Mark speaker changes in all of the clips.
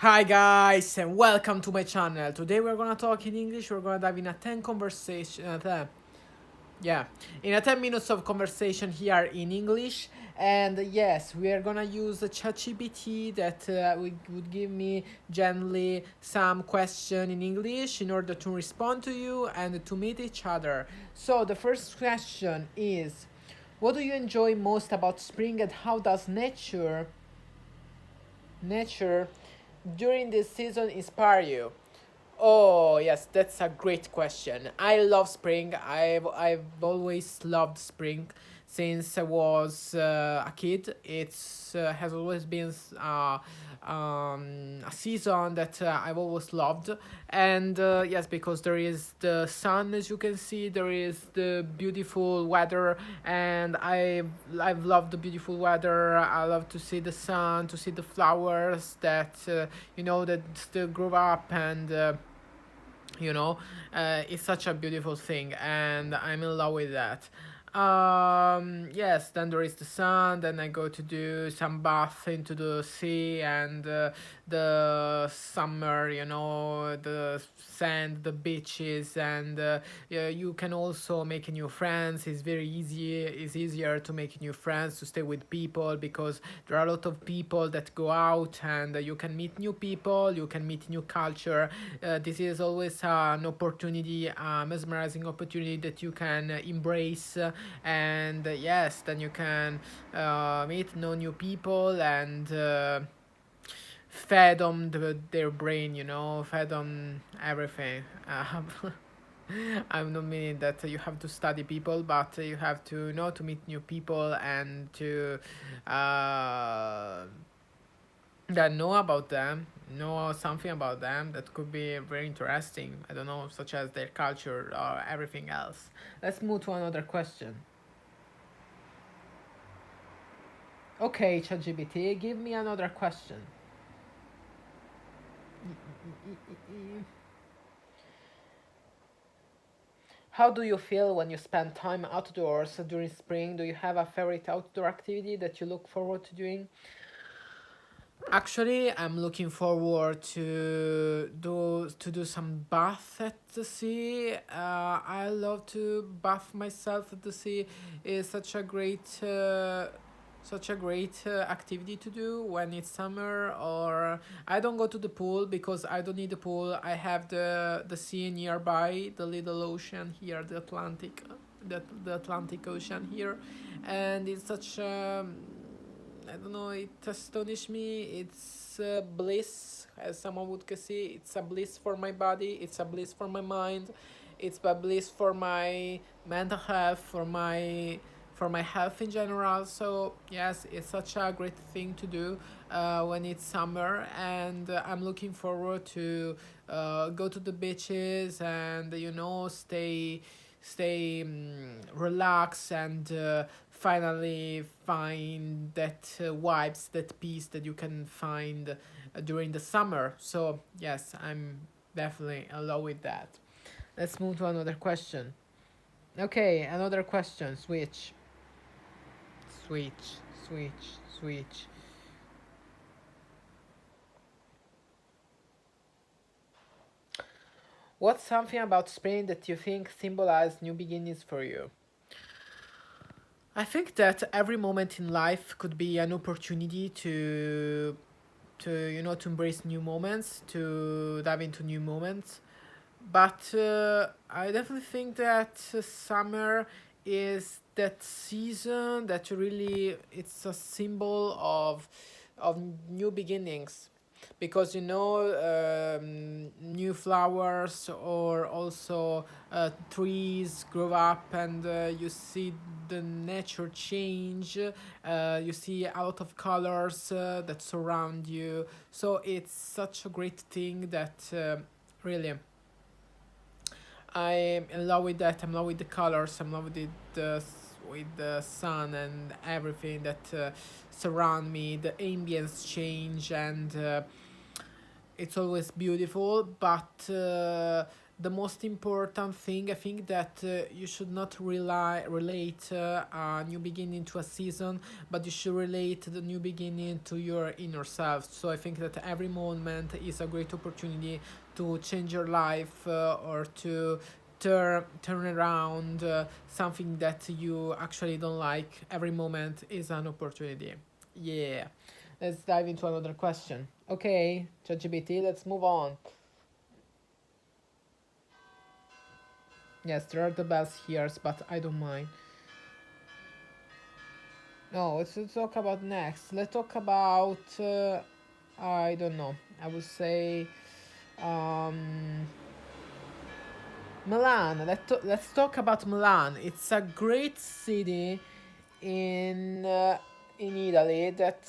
Speaker 1: Hi guys and welcome to my channel. Today we're gonna talk in English. We're gonna dive in a 10 conversation. Yeah, in a 10 minutes of conversation here in English. And yes, we are gonna use the ChatGPT that would give me gently some question in English in order to respond to you and to meet each other. So the first question is, what do you enjoy most about spring and how does nature during this season inspire you? Oh, yes, that's a great question. I love spring. I've always loved spring since I was a kid. It's has always been a season that I've always loved. And yes, because there is the sun, as you can see, there is the beautiful weather, and I've loved the beautiful weather. I love to see the sun, to see the flowers that that still grow up and. You know it's such a beautiful thing and I'm in love with that. Yes, then there is the sun, then I go to do some bath into the sea, and the summer, the sand, the beaches, and yeah, you can also make new friends. It's very easy. It's easier to make new friends, to stay with people, because there are a lot of people that go out, and you can meet new people, you can meet new culture. This is always an opportunity, a mesmerizing opportunity that you can embrace, and yes, then you can know new people, and fed on their brain, fed on everything. I'm not meaning that you have to study people, but you have to know to meet new people and to uh, that know about them, know something about them that could be very interesting. I don't know, such as their culture or everything else. Let's move to another question. Okay, ChatGPT, give me another question. How do you feel when you spend time outdoors during spring? Do you have a favorite outdoor activity that you look forward to doing? Actually, I'm looking forward to do some bath at the sea. I love to bath myself at the sea. It's such a great activity to do when it's summer. Or I don't go to the pool because I don't need the pool. I have the sea nearby, the little ocean here, the Atlantic Ocean here, and it's such I don't know, it astonished me. It's bliss, as someone would say. It's a bliss for my body, it's a bliss for my mind, it's a bliss for my mental health, for my health in general. So yes, it's such a great thing to do when it's summer, and I'm looking forward to go to the beaches and stay relax, and finally find that vibes, that peace that you can find during the summer. So yes, I'm definitely in love with that. Let's move to another question. Okay, another question. Switch. What's something about spring that you think symbolizes new beginnings for you? I think that every moment in life could be an opportunity to embrace new moments, to dive into new moments. But I definitely think that summer is that season that really, it's a symbol of new beginnings, because new flowers, or also trees grow up, and you see the nature change. You see a lot of colors that surround you. So it's such a great thing that really, I'm in love with that. I'm in love with the colors. I'm in love with the sun and everything that surround me. The ambience change, and it's always beautiful. But the most important thing, I think that you should not relate a new beginning to a season, but you should relate the new beginning to your inner self. So I think that every moment is a great opportunity to change your life, or to turn around something that you actually don't like. Every moment is an opportunity. Yeah. Let's dive into another question. Okay, ChatGPT, let's move on. Yes, there are the bells here, but I don't mind. No, let's talk about next. Let's talk about I don't know. I would say um, Milan. Let's talk about Milan. It's a great city in Italy that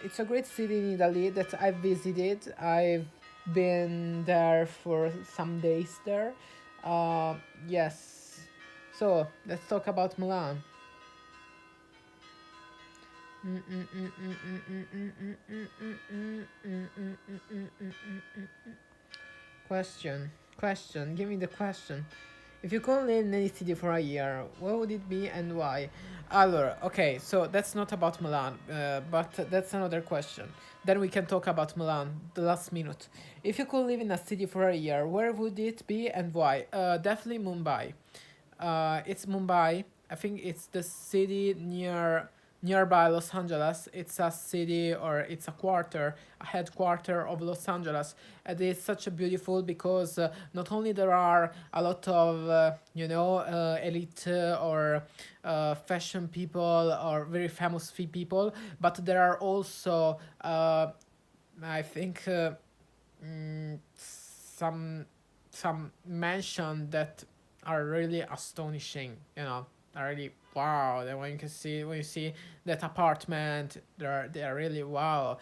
Speaker 1: it's a great city in Italy that I visited. I've been there for some days there. Yes. So let's talk about Milan. Question. Question. Give me the question. If you could live in any city for a year, what would it be and why? Allora, okay, so that's not about Milan, but that's another question. Then we can talk about Milan, the last minute. If you could live in a city for a year, where would it be and why? Definitely Mumbai. It's Mumbai. I think it's the city nearby Los Angeles. It's a city, or it's a headquarter of Los Angeles. And it's such a beautiful, because not only there are a lot of elite or fashion people or very famous people, but there are also I think some mention that are really astonishing. Are really wow. Then when you see that apartment, they're really wow.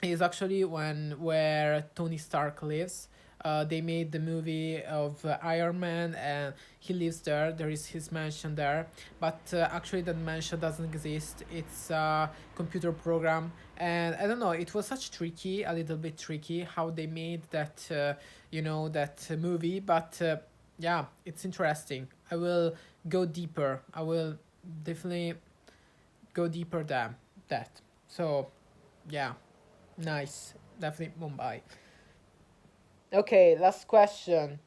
Speaker 1: Is actually where Tony Stark lives. They made the movie of Iron Man, and he lives there. There is his mansion there, but actually that mansion doesn't exist. It's a computer program, and I don't know. It was a little bit tricky how they made that. That movie, but yeah, it's interesting. I will go deeper. I will definitely go deeper than that. So, yeah. Nice. Definitely Mumbai. Okay, last question.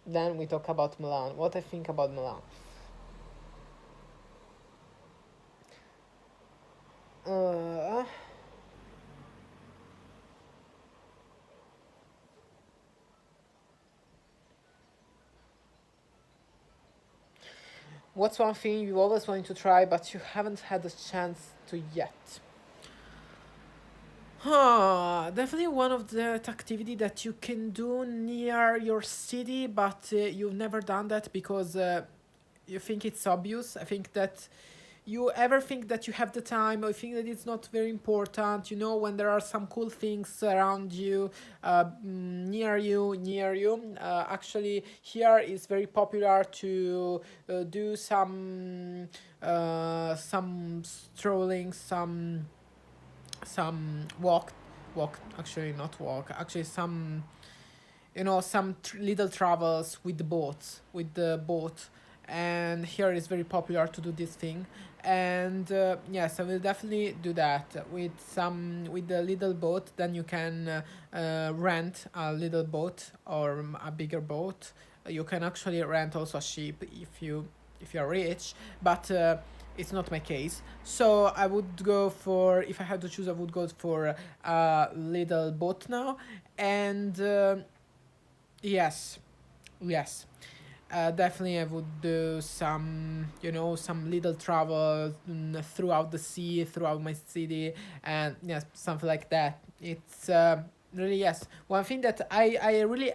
Speaker 1: Then we talk about Milan. What I think about Milan. Uh, what's one thing you always wanted to try but you haven't had the chance to yet? Definitely one of the activity that you can do near your city, but you've never done that because you think it's obvious. I think that you ever think that you have the time, or you think that it's not very important, when there are some cool things around you, near you. Actually, here is very popular to do some strolling, some walk, actually not walk, actually some little travels with the boat, and here is very popular to do this thing. And yes, I will definitely do that with the little boat. Then you can rent a little boat or a bigger boat. You can actually rent also a ship if you're rich, but it's not my case. So I would go for, if I had to choose, I would go for a little boat now. And yes, yes. Definitely, I would do some little travel throughout the sea, throughout my city, and yes, something like that. It's really, yes, one thing that I really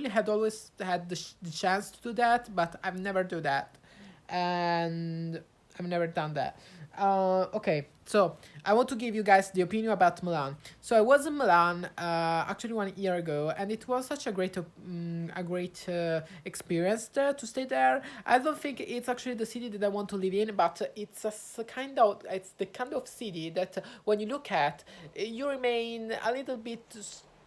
Speaker 1: had always had the chance to do that, but I've never do that, and I've never done that. Okay, so I want to give you guys the opinion about Milan. So I was in Milan actually 1 year ago, and it was such a great experience there to stay there. I don't think it's actually the city that I want to live in, but it's the kind of city that when you look at, you remain a little bit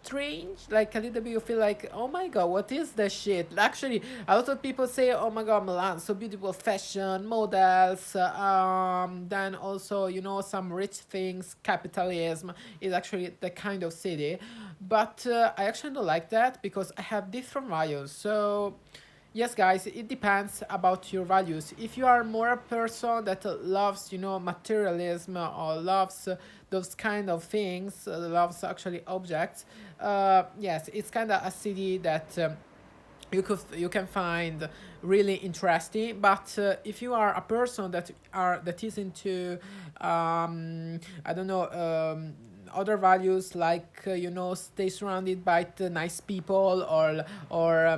Speaker 1: strange, like a little bit you feel like, oh my god, what is that shit? Actually, a lot of people say, oh my god, Milan, so beautiful, fashion, models, then also, you know, some rich things, capitalism is actually the kind of city. But I actually don't like that because I have different values. So yes, guys, it depends about your values. If you are more a person that loves, you know, materialism or loves those kind of things, loves actually objects, yes, it's kind of a city that you can find really interesting. But if you are a person that is into I don't know, other values, like you know, stay surrounded by the nice people, or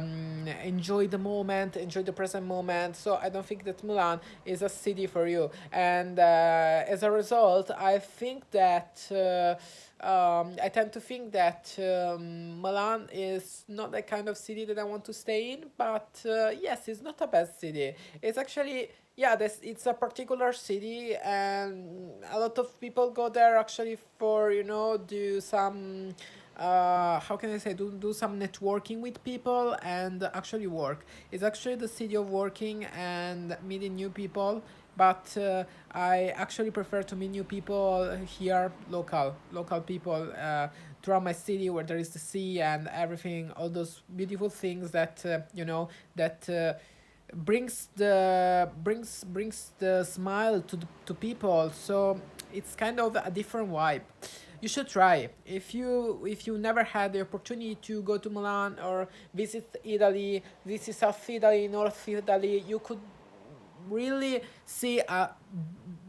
Speaker 1: enjoy the moment, enjoy the present moment, so I don't think that Milan is a city for you. And as a result, I think that I tend to think that Milan is not the kind of city that I want to stay in. But yes, it's not a bad city. It's actually, yeah, it's a particular city, and a lot of people go there actually for, you know, do some how can I say, do some networking with people and actually work. It's actually the city of working and meeting new people. But I actually prefer to meet new people here, local people, throughout my city, where there is the sea and everything, all those beautiful things that you know, that brings the smile to people. So it's kind of a different vibe. You should try. If you never had the opportunity to go to Milan or visit Italy, visit South Italy, North Italy, you could really see a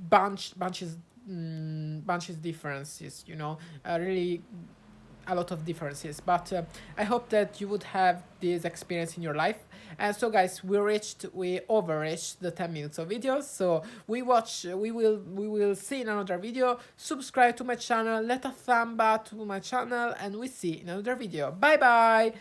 Speaker 1: bunches differences, you know, really a lot of differences. But I hope that you would have this experience in your life. And so guys, we overreached the 10 minutes of videos. So we will see in another video. Subscribe to my channel, let a thumb up to my channel, and we see in another video. Bye bye.